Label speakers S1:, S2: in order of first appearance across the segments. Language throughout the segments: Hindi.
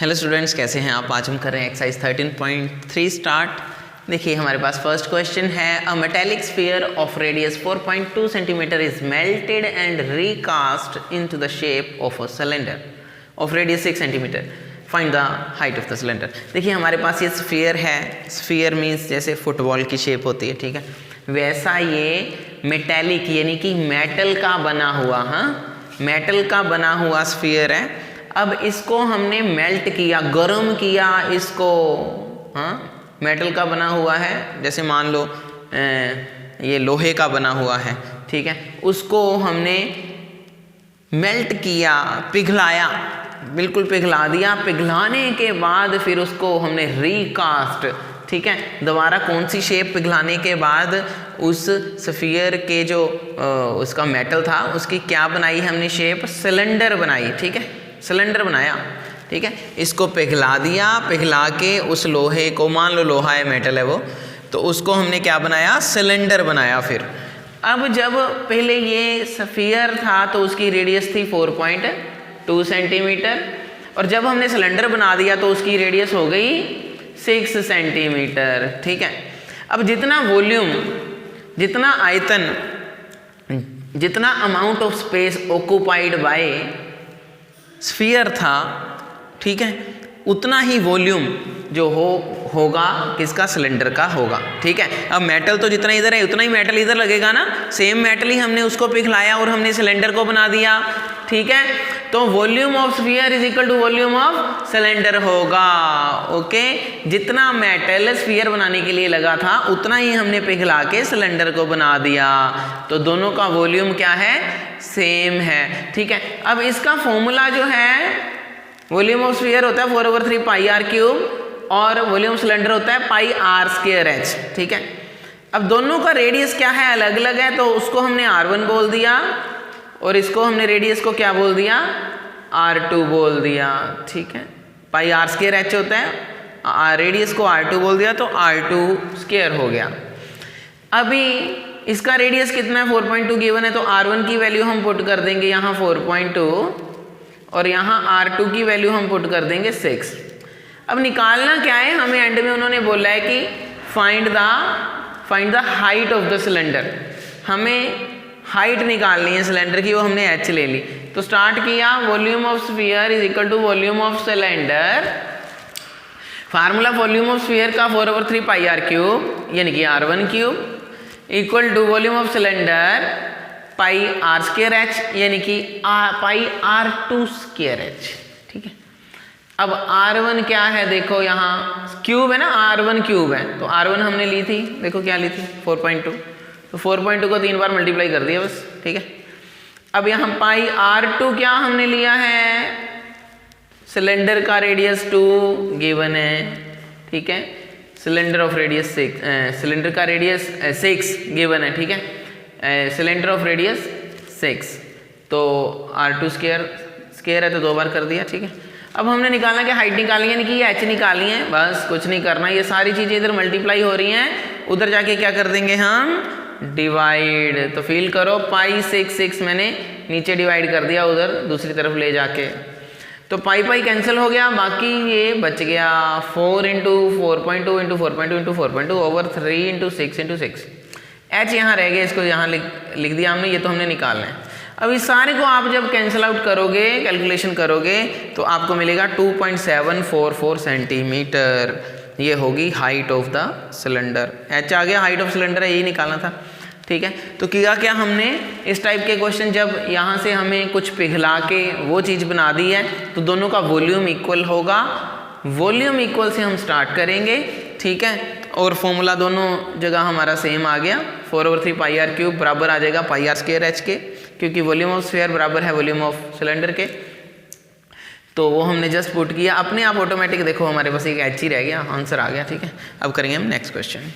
S1: हेलो स्टूडेंट्स, कैसे हैं आप। आज हम कर रहे हैं एक्सरसाइज 13.3 स्टार्ट। देखिए हमारे पास फर्स्ट क्वेश्चन है, a metallic sphere of radius 4.2 centimetre is melted and recast into the shape of a cylinder of radius 6 centimetre, find the height of the cylinder. देखिए हमारे पास ये स्फीयर है, स्फीयर मीन्स जैसे फुटबॉल की शेप होती है, ठीक है, वैसा ये मेटेलिक यानी कि मेटल का बना हुआ, मेटल का बना हुआ स्फीयर है। अब इसको हमने मेल्ट किया, गर्म किया इसको, मेटल का बना हुआ है, जैसे मान लो ये लोहे का बना हुआ है, ठीक है, उसको हमने मेल्ट किया, पिघलाया, बिल्कुल पिघला दिया। पिघलाने के बाद फिर उसको हमने रीकास्ट, ठीक है, दोबारा कौन सी शेप पिघलाने के बाद उस स्फीयर के जो उसका मेटल था उसकी क्या बनाई हमने शेप, सिलेंडर बनाई, ठीक है, सिलेंडर बनाया, ठीक है। इसको पिघला दिया, पिघला के उस लोहे को, मान लो लोहा है, मेटल है वो, तो उसको हमने क्या बनाया, सिलेंडर बनाया। फिर अब जब पहले ये स्फीयर था तो उसकी रेडियस थी 4.2 सेंटीमीटर, और जब हमने सिलेंडर बना दिया तो उसकी रेडियस हो गई 6 सेंटीमीटर, ठीक है। अब जितना वॉल्यूम, जितना आयतन, जितना amount of space occupied by sphere था, ठीक है, उतना ही वॉल्यूम जो होगा किसका, सिलेंडर का होगा, ठीक है। अब मेटल तो जितना इधर है उतना ही मेटल इधर लगेगा ना, सेम मेटल ही हमने उसको पिघलाया और हमने सिलेंडर को बना दिया, ठीक है। तो volume of sphere is equal to volume of cylinder होगा, ओके। जितना मेटल स्फीयर बनाने के लिए लगा था उतना ही हमने पिघला के सिलेंडर को बना दिया, तो दोनों का वॉल्यूम क्या है, सेम है, ठीक है। अब इसका फॉर्मूला जो है, वॉल्यूम ऑफ स्फीयर होता है 4/3 पाई आर क्यूब और वॉल्यूम सिलेंडर होता है पाई आर स्क्वायर एच, ठीक है। अब दोनों का रेडियस क्या है, अलग अलग है, तो उसको हमने R1 बोल दिया और इसको हमने रेडियस को क्या बोल दिया, R2 बोल दिया, ठीक है। पाई आर स्क्वायर एच होता है, रेडियस को R2 बोल दिया तो R2 स्क्वायर हो गया। अभी इसका रेडियस कितना है, 4.2 गिवन है, तो R1 की वैल्यू हम पुट कर देंगे यहाँ 4.2 और यहाँ R2 की वैल्यू हम पुट कर देंगे 6। अब निकालना क्या है हमें, एंड में उन्होंने बोला है कि find the height of the cylinder. हमें हाइट निकालनी है सिलेंडर की, वो हमने h ले ली। तो स्टार्ट किया, volume of sphere is equal to volume of cylinder. Formula volume of sphere का 4/3 पाई आर क्यूब यानी कि R1 cube equal to volume of cylinder pi R square H यानी कि पाई R2 स्क्वायर एच, ठीक है। अब R1 क्या है, देखो यहाँ क्यूब है ना, R1 क्यूब है, तो R1 हमने ली थी, देखो क्या ली थी 4.2, तो 4.2 को 3 बार मल्टीप्लाई कर दिया बस, ठीक है। अब यहाँ पाई R2 क्या हमने लिया है, सिलेंडर का रेडियस 2 गिवन है, ठीक है, सिलेंडर ऑफ रेडियस 6, सिलेंडर का रेडियस 6 गिवन है, ठीक है, सिलेंडर ऑफ रेडियस 6, तो R2 स्क्वायर है तो 2 बार कर दिया, ठीक है। अब हमने निकालना कि हाइट निकालनी है, यानी कि ये h निकालनी है, बस कुछ नहीं करना, ये सारी चीज़ें इधर मल्टीप्लाई हो रही हैं, उधर जाके क्या कर देंगे हम, डिवाइड। तो फील करो, पाई 6 मैंने नीचे डिवाइड कर दिया उधर दूसरी तरफ ले जाके, तो पाई कैंसिल हो गया, बाकी ये बच गया 4 × 4.2 × 4.2 × 4.2 ओवर 3 × 6 × 6। h यहाँ रह गया, इसको यहाँ लिख दिया हमने, ये तो हमने निकालना है। अब इस सारे को आप जब कैंसिल आउट करोगे, कैलकुलेशन करोगे, तो आपको मिलेगा 2.744 सेंटीमीटर, ये होगी height of the cylinder. h आ गया, हाइट ऑफ सिलेंडर है, यही निकालना था, ठीक है। तो किया क्या हमने, इस टाइप के क्वेश्चन जब यहाँ से हमें कुछ पिघला के वो चीज़ बना दी है तो दोनों का वॉल्यूम इक्वल होगा, वॉल्यूम इक्वल से हम स्टार्ट करेंगे, ठीक है। और फॉर्मूला दोनों जगह हमारा सेम आ गया, 4/3 पाई आर क्यूब बराबर आ जाएगा पाई आर स्क्वायर एच के, क्योंकि वॉल्यूम ऑफ स्फीयर बराबर है वॉल्यूम ऑफ सिलेंडर के, तो वो हमने जस्ट पुट किया, अपने आप ऑटोमेटिक देखो हमारे पास एक एच ही रह गया, आंसर आ गया, ठीक है। अब करेंगे हम नेक्स्ट क्वेश्चन।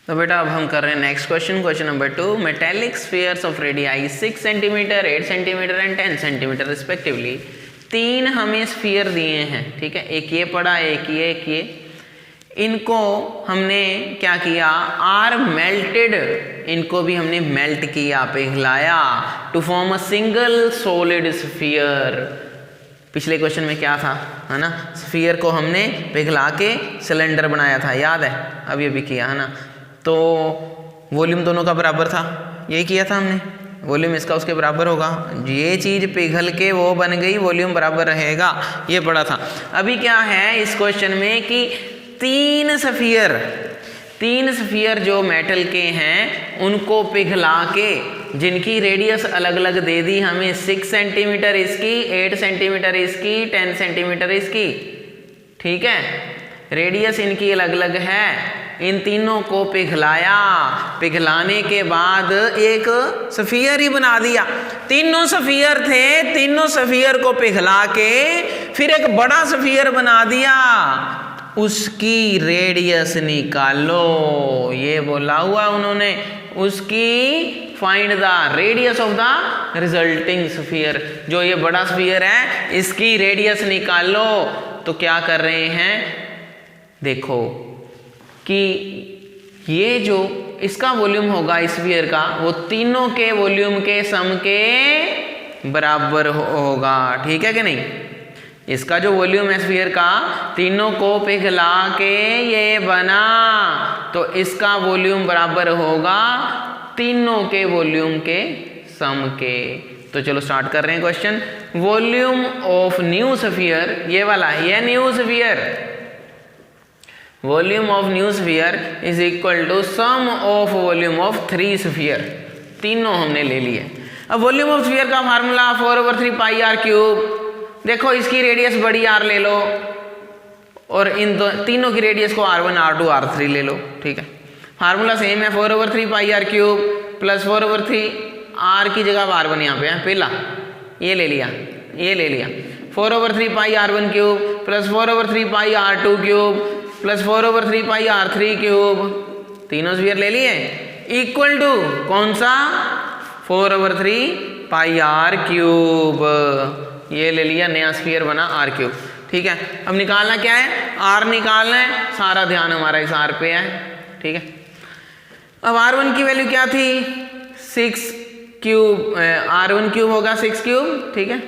S1: तो बेटा अब हम कर रहे हैं next question, question number 2, metallic spheres of radii 6 centimetre, 8 centimetre and 10 centimetre respectively. 3 हमें स्फीयर दिए हैं, ठीक है, एक ये पड़ा, एक ये, इनको हमने क्या किया, आर मेल्टेड, इनको भी हमने मेल्ट किया, पिघलाया, to form a single solid sphere, पिछले क्वेश्चन में क्या था, है ना, स्फीयर को हमने पिघला के सिलेंडर बनाया था, याद है, अब ये भी किया, है ना। तो वॉल्यूम दोनों का बराबर था, यही किया था हमने, वॉल्यूम इसका उसके बराबर होगा, ये चीज़ पिघल के वो बन गई, वॉल्यूम बराबर रहेगा, ये पढ़ा था। अभी क्या है इस क्वेश्चन में कि तीन स्फीयर जो मेटल के हैं उनको पिघला के, जिनकी रेडियस अलग अलग दे दी हमें, 6 सेंटीमीटर इसकी, 8 सेंटीमीटर इसकी, 10 सेंटीमीटर इसकी, ठीक है, रेडियस इनकी अलग अलग है, इन तीनों को पिघलाया, पिघलाने के बाद एक स्फीयर ही बना दिया। तीनों स्फीयर थे, तीनों स्फीयर को पिघला के फिर एक बड़ा स्फीयर बना दिया, उसकी रेडियस निकालो, ये बोला हुआ उन्होंने, उसकी find the radius of the resulting sphere, जो ये बड़ा स्फीयर है इसकी रेडियस निकालो। तो क्या कर रहे हैं, देखो कि ये जो इसका वॉल्यूम होगा स्फीयर का, वो तीनों के वॉल्यूम के सम के बराबर होगा, ठीक है कि नहीं। इसका जो वॉल्यूम है स्फीयर का, तीनों को पिघला के ये बना, तो इसका वॉल्यूम बराबर होगा तीनों के वॉल्यूम के सम के। तो चलो स्टार्ट कर रहे हैं question. Volume of new sphere, ये वाला, ये new sphere, volume of new sphere is equal to sum of volume of 3 sphere, तीनों हमने ले लिए। अब वॉल्यूम ऑफ स्फीयर का फार्मूला 4/3 पाई आर क्यूब। देखो इसकी रेडियस बड़ी आर ले लो और इन तीनों की रेडियस को R1 R2 R3 ले लो, ठीक है। फार्मूला सेम है, 4/3 pi R cube plus 4/3 are की जगह R1 यहाँ पे है, पहला ये ले लिया, ये ले लिया, 4/3 पाई R1 क्यूब प्लस 4/3 पाई R2 क्यूब प्लस 4/3 पाई R3 क्यूब, तीनों स्फीयर ले लिए, इक्वल टू कौन सा, 4/3 पाई आर क्यूब, ये ले लिया, नया स्फीयर बना आर क्यूब, ठीक है। अब निकालना क्या है, आर निकालना है, सारा ध्यान हमारा इस आर पे है, ठीक है। अब R1 की वैल्यू क्या थी, 6 क्यूब, R1 क्यूब होगा 6 क्यूब, ठीक है,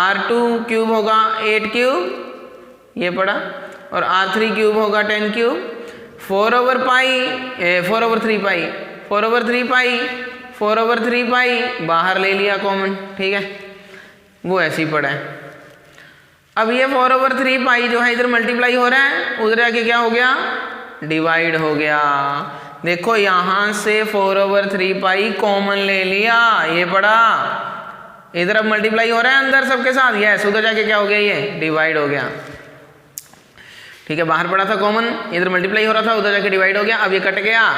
S1: R2 क्यूब होगा 8 क्यूब, ये पड़ा, और R3 क्यूब होगा 10 क्यूब, 4/3 पाई बाहर ले लिया कॉमन, ठीक है, वो ऐसे ही पड़ा है। अब ये 4/3 पाई जो है इधर मल्टीप्लाई हो रहा है, उधर आके क्या हो गया, डिवाइड हो गया। देखो यहां से 4/3 पाई कॉमन ले लिया, ये पड़ा, इधर अब मल्टीप्लाई हो रहा है अंदर सबके साथ, यस, उधर जाके क्या हो गया, ये डिवाइड हो गया, ठीक है। बाहर पड़ा था कॉमन, इधर मल्टीप्लाई हो रहा था, उधर जाके डिवाइड हो गया। अब ये कट गया,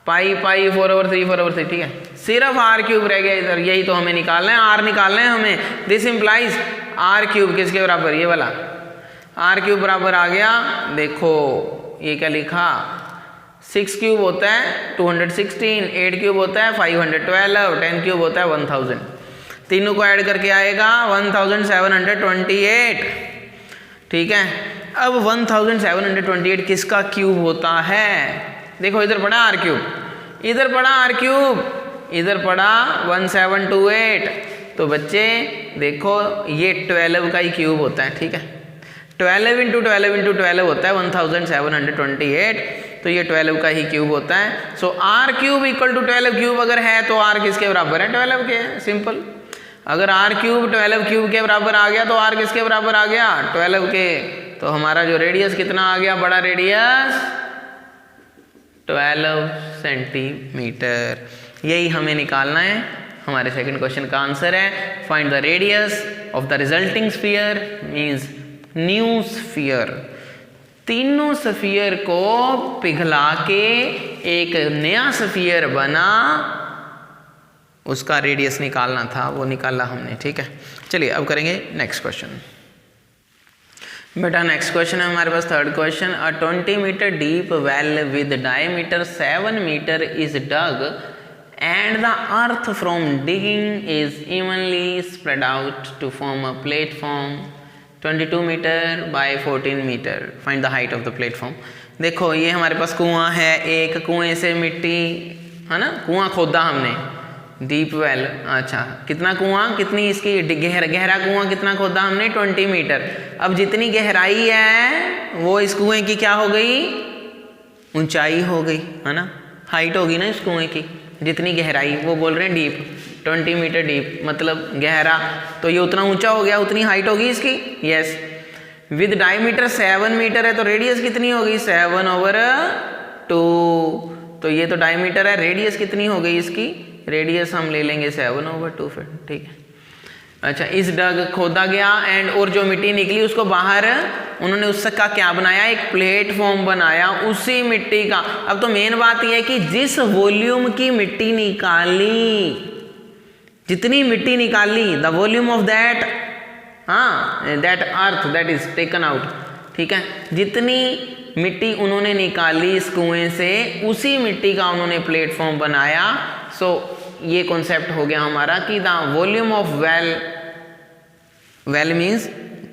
S1: पाई 4/3, ठीक है, सिर्फ आर क्यूब रह गया इधर, यही तो हमें निकालना है, आर निकालना है हमें। दिस इंप्लाइज आर क्यूब किसके बराबर, ये वाला आर क्यूब बराबर आ गया। देखो ये क्या लिखा, 6 क्यूब होता है 216, 8 क्यूब होता है 512, 10 क्यूब होता है 1000, तीनों को ऐड करके आएगा 1728, ठीक है। अब 1728 किसका क्यूब होता है, देखो इधर पड़ा आर क्यूब, इधर पड़ा आर क्यूब, इधर पड़ा 1728, तो बच्चे देखो ये 12 का ही क्यूब होता है, ठीक है, 12 × 12 × 12 होता है 1728, तो ये 12 का ही क्यूब होता है। So R cube equal to 12 cube अगर है तो आर किसके बराबर है, 12 के, सिंपल। अगर आर क्यूब 12 क्यूब के बराबर आ गया तो आर किसके बराबर आ गया, 12 के। तो हमारा जो रेडियस कितना आ गया, बड़ा रेडियस 12 सेंटीमीटर, यही हमें निकालना है। हमारे सेकंड क्वेश्चन का आंसर है find the radius of the resulting sphere means new sphere. तीनों स्फीयर को पिघला के एक नया स्फीयर बना, उसका रेडियस निकालना था, वो निकाला हमने, ठीक है। चलिए अब करेंगे नेक्स्ट क्वेश्चन। बेटा नेक्स्ट क्वेश्चन है हमारे पास third question. A 20 metre deep well with diameter 7 metre is dug and the earth from digging is evenly spread out to form a platform 22 metre by 14 metre. Find the height of the platform. देखो ये हमारे पास कुआं है, एक कुएं से मिट्टी, है ना, कुआं खोदा हमने, डीप वेल, अच्छा कितना कुआं, कितनी इसकी गहरा कुआं कितना खोदा हमने 20 मीटर। अब जितनी गहराई है वो इस कुएं की क्या हो गई, ऊंचाई हो गई, है ना, हाइट होगी ना इस कुएं की, जितनी गहराई, वो बोल रहे हैं डीप, 20 मीटर डीप मतलब गहरा, तो ये उतना ऊंचा हो गया, उतनी हाइट होगी इसकी। यस, विद डायमीटर 7 मीटर है तो रेडियस कितनी होगी 7/2, तो ये तो डायमीटर है, रेडियस कितनी हो गई इसकी, रेडियस हम ले लेंगे 7/2 फिर, ठीक है। अच्छा, इस डग खोदा गया एंड और जो मिट्टी निकली उसको बाहर उन्होंने उसका क्या बनाया, एक प्लेटफॉर्म बनाया उसी मिट्टी का। अब तो मेन बात यह है कि जिस वॉल्यूम की मिट्टी निकाली, जितनी मिट्टी निकाली, the volume of that, that earth that is taken out, ठीक है, जितनी मिट्टी उन्होंने निकाली इस कुएं से उसी मिट्टी का उन्होंने प्लेटफॉर्म बनाया। सो ये कॉन्सेप्ट हो गया हमारा कि the volume of well, well means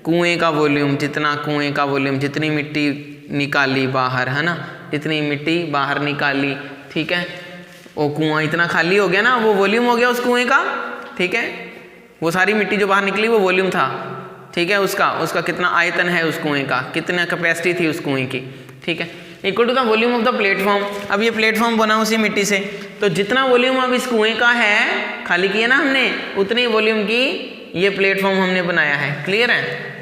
S1: कुएं का वॉल्यूम, जितना कुएं का वॉल्यूम, जितनी मिट्टी निकाली बाहर, है ना, जितनी मिट्टी बाहर निकाली, ठीक है, वो कुआं इतना खाली हो गया ना, वो वॉल्यूम हो गया उस कुएं का, ठीक है, वो सारी मिट्टी जो बाहर निकली वो वॉल्यूम था, ठीक है, उसका कितना आयतन है उस कुएं का, कितना कैपेसिटी थी उस कुएं की, ठीक है, equal to the volume of the platform. अब ये प्लेटफॉर्म बना उसी मिट्टी से, तो जितना वॉल्यूम अब इस कुएं का है, खाली किया ना हमने, उतनी वॉल्यूम की ये प्लेटफॉर्म हमने बनाया है। क्लियर है?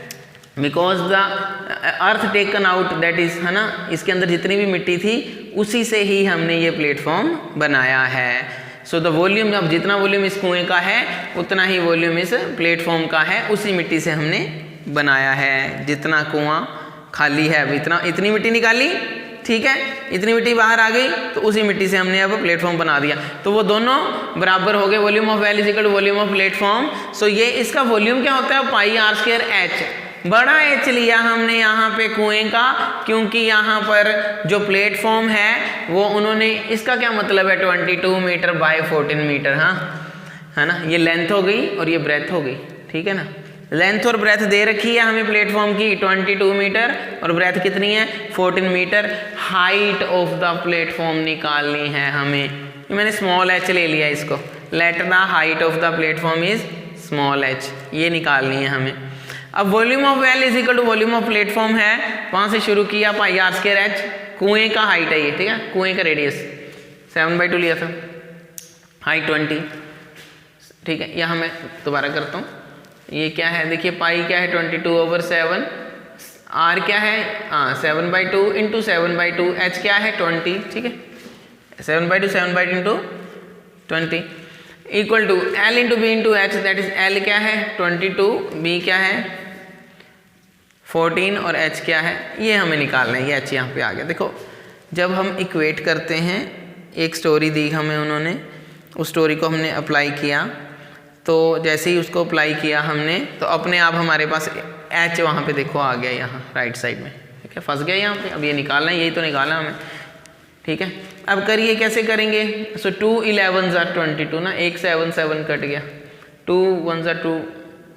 S1: Because the earth taken out that is, है ना, इसके अंदर जितनी भी मिट्टी थी उसी से ही हमने ये प्लेटफॉर्म बनाया है। सो द वॉल्यूम, अब जितना वॉल्यूम इस कुएं का है उतना ही वॉल्यूम इस प्लेटफॉर्म का है, उसी मिट्टी से हमने बनाया है। जितना कुआं खाली है अब इतनी मिट्टी निकाली, ठीक है, इतनी मिट्टी बाहर आ गई तो उसी मिट्टी से हमने अब प्लेटफॉर्म बना दिया, तो वो दोनों बराबर हो गए, volume of well is equal to volume of platform. So ये इसका वॉल्यूम क्या होता है, पाई आर स्क्वायर एच, बड़ा एच लिया हमने यहाँ पे कुएं का, क्योंकि यहाँ पर जो प्लेटफॉर्म है वो उन्होंने, इसका क्या मतलब है 22 मीटर बाय 14 मीटर, हाँ, है ना, ये लेंथ हो गई और ये ब्रेथ हो गई, ठीक है ना, लेंथ और ब्रेथ दे रखी है हमें प्लेटफॉर्म की 22 मीटर और ब्रेथ कितनी है 14 metre. Height of the platform निकालनी है हमें, मैंने स्मॉल एच ले लिया इसको, let the height of the platform is small H, ये निकालनी है हमें। अब volume of well is equal to volume of platform है, वहां से शुरू किया, पाई आर स्क्वायर एच, कुएं का हाइट है ये, ठीक है, कुएं का रेडियस 7/2 लिया था, हाइट 20, ठीक है। यहाँ मैं दोबारा करता हूँ, ये क्या है देखिए, पाई क्या है 22/7, आर क्या है 7/2 इंटू 7/2, एच क्या है 20, ठीक है, 7/2 into 20 equal to L into B into H, that is L क्या है 22, बी क्या है 14 और एच क्या है, ये हमें निकालना है। ये एच यहाँ पे आ गया। देखो जब हम इक्वेट करते हैं, एक स्टोरी दी हमें उन्होंने, उस स्टोरी को हमने अप्लाई किया, तो जैसे ही उसको अप्लाई किया हमने, तो अपने आप हमारे पास एच वहाँ पे देखो आ गया, यहाँ राइट साइड में, ठीक है, फंस गया यहाँ पे। अब ये निकालना है, यही तो निकालना हमें, ठीक है। अब करिए, कैसे करेंगे, सो 2 11s are 22 ना, 1 7 कट गया, 2 1s are 2,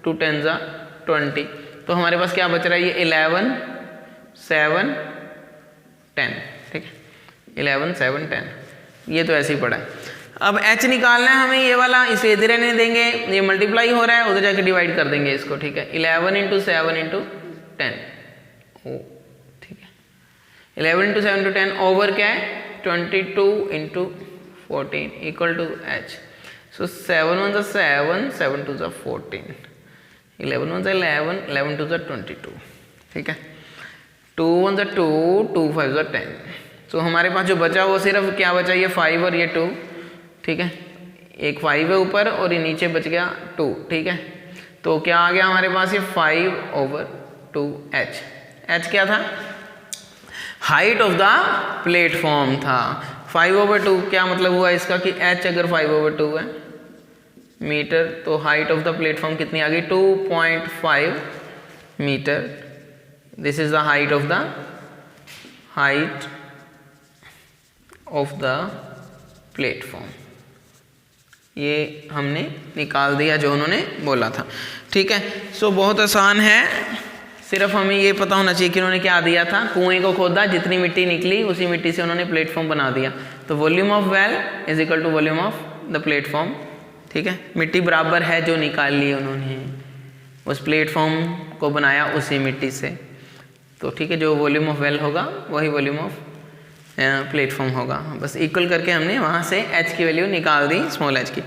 S1: 2 10s are 20, तो हमारे पास क्या बच रहा है, ये 11 7 10, ठीक है, 11 7 10, ये तो ऐसे ही पड़ा है। अब h निकालना है हमें, ये वाला, इसे इधर रहने देंगे, ये मल्टीप्लाई हो रहा है, उधर जाके डिवाइड कर देंगे इसको, ठीक है, 11 इंटू 7 इंटू 10, ठीक है, 11 इंटू 7 इंटू 10 ओवर क्या है 22 into 14 equal to h। So 7 1s are 7, 7 2s are 14, 11 1s are 11, 11 2s are 22, ठीक है, 2 1s are 2, 2 5s are 10। सो हमारे पास जो बचा वो सिर्फ क्या बचा, ये 5 और ये 2, ठीक है, एक 5 है ऊपर और ये नीचे बच गया 2, ठीक है, तो क्या आ गया हमारे पास, ये 5/2h। h क्या था, हाइट ऑफ द प्लेटफॉर्म था। 5/2 क्या मतलब हुआ इसका कि h अगर 5/2 है मीटर, तो हाइट ऑफ द प्लेटफॉर्म कितनी आ गई 2.5 metre. This is the height of the platform, ये हमने निकाल दिया जो उन्होंने बोला था, ठीक है। सो बहुत आसान है, सिर्फ हमें ये पता होना चाहिए कि उन्होंने क्या दिया था, कुएं को खोदा, जितनी मिट्टी निकली उसी मिट्टी से उन्होंने प्लेटफॉर्म बना दिया, तो volume of well is equal to volume of the platform ठीक है, मिट्टी बराबर है जो निकाल ली उन्होंने, उस प्लेटफॉर्म को बनाया उसी मिट्टी से। तो ठीक है, जो वॉल्यूम ऑफ वेल होगा वही वॉल्यूम ऑफ प्लेटफॉर्म होगा। बस इक्वल करके हमने वहाँ से एच की वैल्यू निकाल दी, स्मॉल एच की।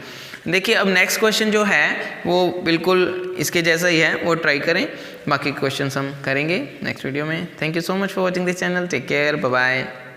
S1: देखिए अब नेक्स्ट क्वेश्चन जो है वो बिल्कुल इसके जैसा ही है, वो ट्राई करें। बाकी क्वेश्चंस हम करेंगे नेक्स्ट वीडियो में। Thank you so much for watching this channel. Take care, bye bye.